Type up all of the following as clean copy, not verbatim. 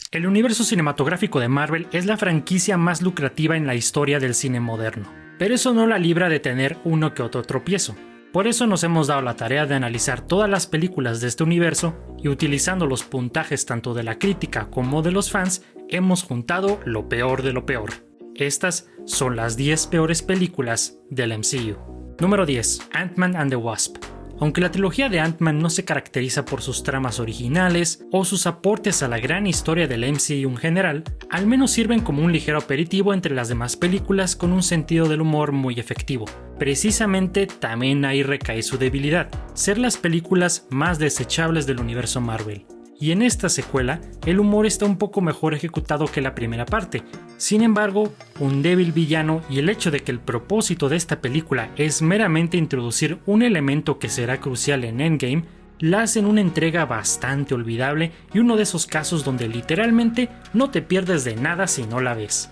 El universo cinematográfico de Marvel es la franquicia más lucrativa en la historia del cine moderno, pero eso no la libra de tener uno que otro tropiezo. Por eso nos hemos dado la tarea de analizar todas las películas de este universo y utilizando los puntajes tanto de la crítica como de los fans, hemos juntado lo peor de lo peor. Estas son las 10 peores películas del MCU. Número 10. Ant-Man and the Wasp. Aunque la trilogía de Ant-Man no se caracteriza por sus tramas originales o sus aportes a la gran historia del MCU en general, al menos sirven como un ligero aperitivo entre las demás películas con un sentido del humor muy efectivo. Precisamente también ahí recae su debilidad, ser las películas más desechables del universo Marvel. Y en esta secuela, el humor está un poco mejor ejecutado que la primera parte. Sin embargo, un débil villano y el hecho de que el propósito de esta película es meramente introducir un elemento que será crucial en Endgame, la hacen una entrega bastante olvidable y uno de esos casos donde literalmente no te pierdes de nada si no la ves.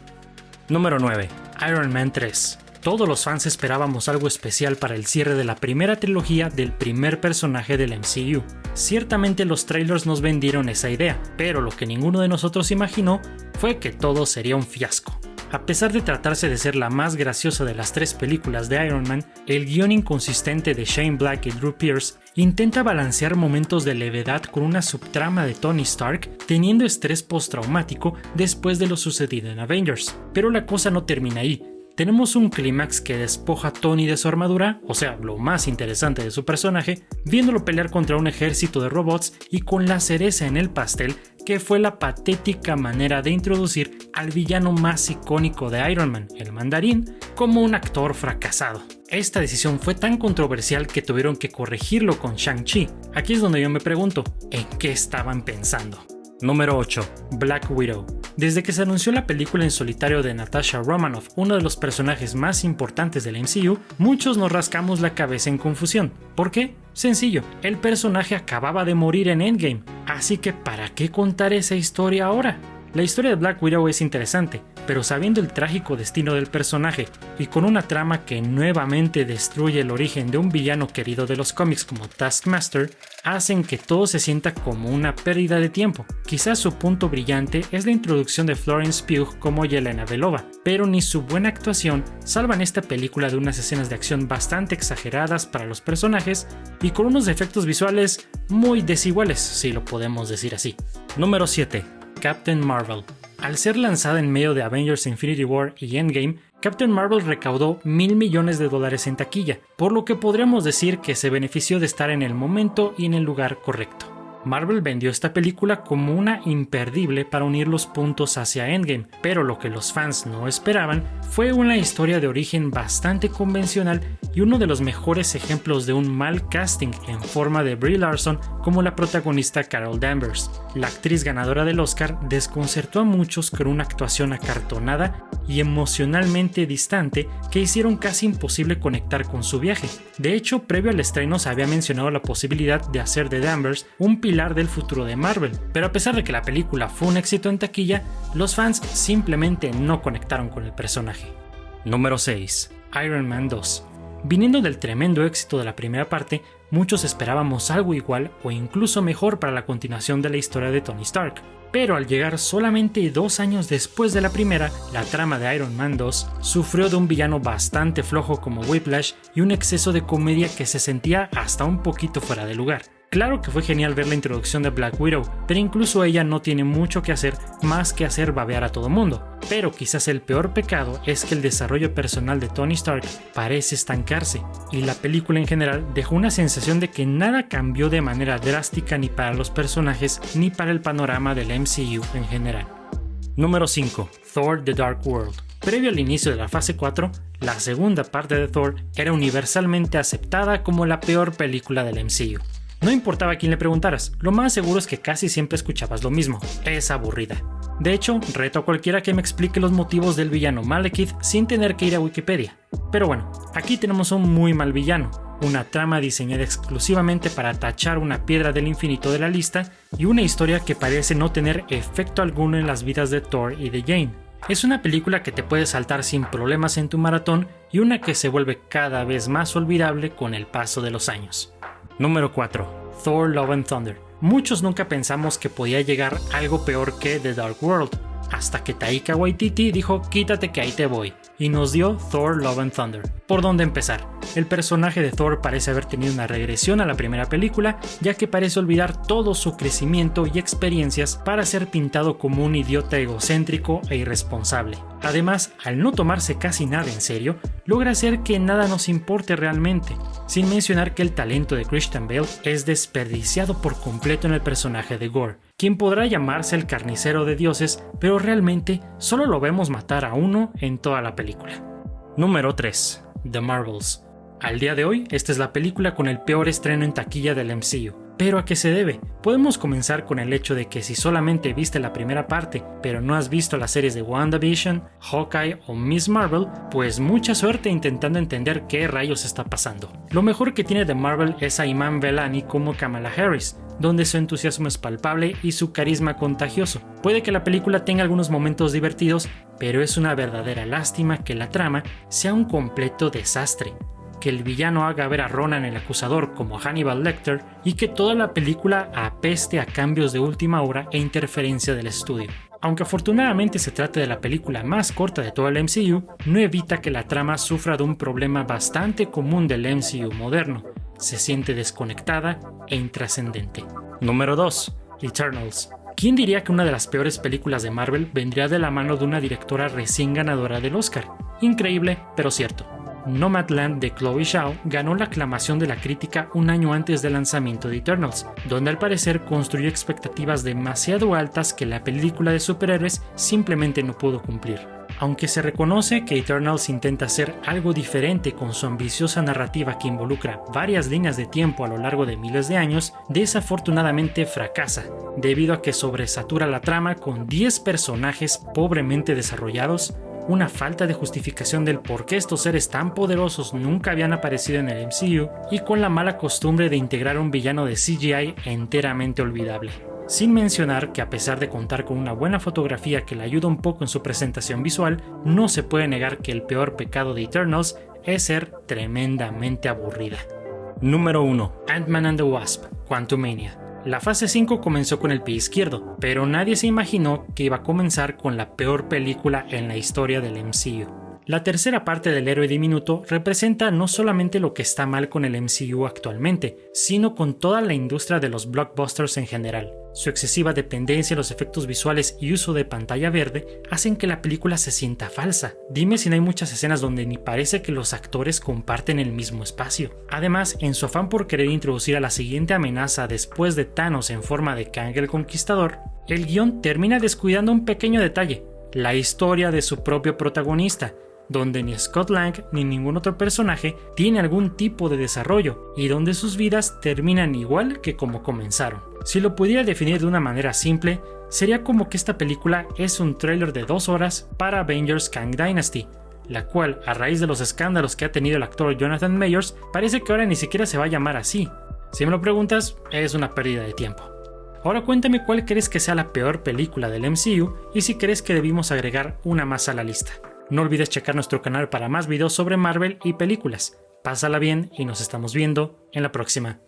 Número 9. Iron Man 3. Todos los fans esperábamos algo especial para el cierre de la primera trilogía del primer personaje del MCU. Ciertamente los trailers nos vendieron esa idea, pero lo que ninguno de nosotros imaginó fue que todo sería un fiasco. A pesar de tratarse de ser la más graciosa de las 3 películas de Iron Man, el guión inconsistente de Shane Black y Drew Pearce intenta balancear momentos de levedad con una subtrama de Tony Stark teniendo estrés postraumático después de lo sucedido en Avengers. Pero la cosa no termina ahí. Tenemos un clímax que despoja a Tony de su armadura, o sea, lo más interesante de su personaje, viéndolo pelear contra un ejército de robots y con la cereza en el pastel, que fue la patética manera de introducir al villano más icónico de Iron Man, el Mandarín, como un actor fracasado. Esta decisión fue tan controversial que tuvieron que corregirlo con Shang-Chi. Aquí es donde yo me pregunto, ¿en qué estaban pensando? Número 8. Black Widow. Desde que se anunció la película en solitario de Natasha Romanoff, uno de los personajes más importantes del MCU, muchos nos rascamos la cabeza en confusión. ¿Por qué? Sencillo, el personaje acababa de morir en Endgame, así que ¿para qué contar esa historia ahora? La historia de Black Widow es interesante, pero sabiendo el trágico destino del personaje y con una trama que nuevamente destruye el origen de un villano querido de los cómics como Taskmaster, hacen que todo se sienta como una pérdida de tiempo. Quizás su punto brillante es la introducción de Florence Pugh como Yelena Belova, pero ni su buena actuación salvan esta película de unas escenas de acción bastante exageradas para los personajes y con unos efectos visuales muy desiguales, si lo podemos decir así. Número 7. Captain Marvel. Al ser lanzada en medio de Avengers Infinity War y Endgame, Captain Marvel recaudó $1,000 millones en taquilla, por lo que podríamos decir que se benefició de estar en el momento y en el lugar correcto. Marvel vendió esta película como una imperdible para unir los puntos hacia Endgame, pero lo que los fans no esperaban fue una historia de origen bastante convencional y uno de los mejores ejemplos de un mal casting en forma de Brie Larson como la protagonista Carol Danvers. La actriz ganadora del Oscar desconcertó a muchos con una actuación acartonada y emocionalmente distante que hicieron casi imposible conectar con su viaje. De hecho, previo al estreno se había mencionado la posibilidad de hacer de Danvers un pilar del futuro de Marvel, pero a pesar de que la película fue un éxito en taquilla, los fans simplemente no conectaron con el personaje. Número 6. Iron Man 2. Viniendo del tremendo éxito de la primera parte, muchos esperábamos algo igual o incluso mejor para la continuación de la historia de Tony Stark. Pero al llegar solamente 2 años después de la primera, la trama de Iron Man 2 sufrió de un villano bastante flojo como Whiplash y un exceso de comedia que se sentía hasta un poquito fuera de lugar. Claro que fue genial ver la introducción de Black Widow, pero incluso ella no tiene mucho que hacer más que hacer babear a todo mundo. Pero quizás el peor pecado es que el desarrollo personal de Tony Stark parece estancarse, y la película en general dejó una sensación de que nada cambió de manera drástica ni para los personajes ni para el panorama del MCU en general. Número 5. Thor: The Dark World. Previo al inicio de la fase 4, la segunda parte de Thor era universalmente aceptada como la peor película del MCU. No importaba a quién le preguntaras, lo más seguro es que casi siempre escuchabas lo mismo: es aburrida. De hecho, reto a cualquiera que me explique los motivos del villano Malekith sin tener que ir a Wikipedia. Pero bueno, aquí tenemos un muy mal villano, una trama diseñada exclusivamente para tachar una piedra del infinito de la lista y una historia que parece no tener efecto alguno en las vidas de Thor y de Jane. Es una película que te puedes saltar sin problemas en tu maratón y una que se vuelve cada vez más olvidable con el paso de los años. Número 4. Thor: Love and Thunder. Muchos nunca pensamos que podía llegar algo peor que The Dark World, hasta que Taika Waititi dijo quítate que ahí te voy, y nos dio Thor Love and Thunder. ¿Por dónde empezar? El personaje de Thor parece haber tenido una regresión a la primera película, ya que parece olvidar todo su crecimiento y experiencias para ser pintado como un idiota egocéntrico e irresponsable. Además, al no tomarse casi nada en serio, logra hacer que nada nos importe realmente, sin mencionar que el talento de Christian Bale es desperdiciado por completo en el personaje de Gore, quien podrá llamarse el carnicero de dioses, pero realmente solo lo vemos matar a uno en toda la película. Número 3. The Marvels. Al día de hoy, esta es la película con el peor estreno en taquilla del MCU. ¿Pero a qué se debe? Podemos comenzar con el hecho de que si solamente viste la primera parte, pero no has visto las series de WandaVision, Hawkeye o Miss Marvel, pues mucha suerte intentando entender qué rayos está pasando. Lo mejor que tiene The Marvel es a Iman Vellani como Kamala Harris, donde su entusiasmo es palpable y su carisma contagioso. Puede que la película tenga algunos momentos divertidos, pero es una verdadera lástima que la trama sea un completo desastre, que el villano haga ver a Ronan el acusador como Hannibal Lecter y que toda la película apeste a cambios de última hora e interferencia del estudio. Aunque afortunadamente se trate de la película más corta de todo el MCU, no evita que la trama sufra de un problema bastante común del MCU moderno: se siente desconectada e intrascendente. Número 2. Eternals. ¿Quién diría que una de las peores películas de Marvel vendría de la mano de una directora recién ganadora del Oscar? Increíble, pero cierto. Nomadland de Chloe Zhao ganó la aclamación de la crítica un año antes del lanzamiento de Eternals, donde al parecer construyó expectativas demasiado altas que la película de superhéroes simplemente no pudo cumplir. Aunque se reconoce que Eternals intenta hacer algo diferente con su ambiciosa narrativa que involucra varias líneas de tiempo a lo largo de miles de años, desafortunadamente fracasa, debido a que sobresatura la trama con 10 personajes pobremente desarrollados, una falta de justificación del por qué estos seres tan poderosos nunca habían aparecido en el MCU, y con la mala costumbre de integrar un villano de CGI enteramente olvidable. Sin mencionar que a pesar de contar con una buena fotografía que le ayuda un poco en su presentación visual, no se puede negar que el peor pecado de Eternals es ser tremendamente aburrida. Número 1. Ant-Man and the Wasp: Quantumania. La fase 5 comenzó con el pie izquierdo, pero nadie se imaginó que iba a comenzar con la peor película en la historia del MCU. La tercera parte del héroe diminuto representa no solamente lo que está mal con el MCU actualmente, sino con toda la industria de los blockbusters en general. Su excesiva dependencia en los efectos visuales y uso de pantalla verde hacen que la película se sienta falsa. Dime si no hay muchas escenas donde ni parece que los actores comparten el mismo espacio. Además, en su afán por querer introducir a la siguiente amenaza después de Thanos en forma de Kang el Conquistador, el guión termina descuidando un pequeño detalle: la historia de su propio protagonista, donde ni Scott Lang ni ningún otro personaje tiene algún tipo de desarrollo y donde sus vidas terminan igual que como comenzaron. Si lo pudiera definir de una manera simple, sería como que esta película es un tráiler de 2 horas para Avengers Kang Dynasty, la cual, a raíz de los escándalos que ha tenido el actor Jonathan Majors, parece que ahora ni siquiera se va a llamar así. Si me lo preguntas, es una pérdida de tiempo. Ahora cuéntame cuál crees que sea la peor película del MCU y si crees que debimos agregar una más a la lista. No olvides checar nuestro canal para más videos sobre Marvel y películas. Pásala bien y nos estamos viendo en la próxima.